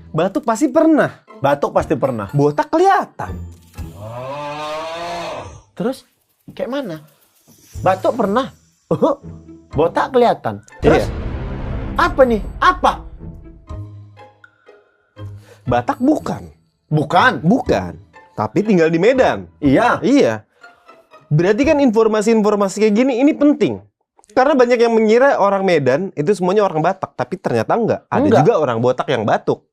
Batuk pasti pernah. Batuk pasti pernah. Botak kelihatan. Terus kayak mana? Batuk pernah. Botak kelihatan. Terus apa nih? Apa? Batak bukan. Bukan. Bukan. Tapi tinggal di Medan. Iya. Iya. Berarti kan informasi-informasi kayak gini ini penting. Karena banyak yang mengira orang Medan itu semuanya orang Batak, tapi ternyata enggak. Ada Enggak. juga orang Botak yang batuk.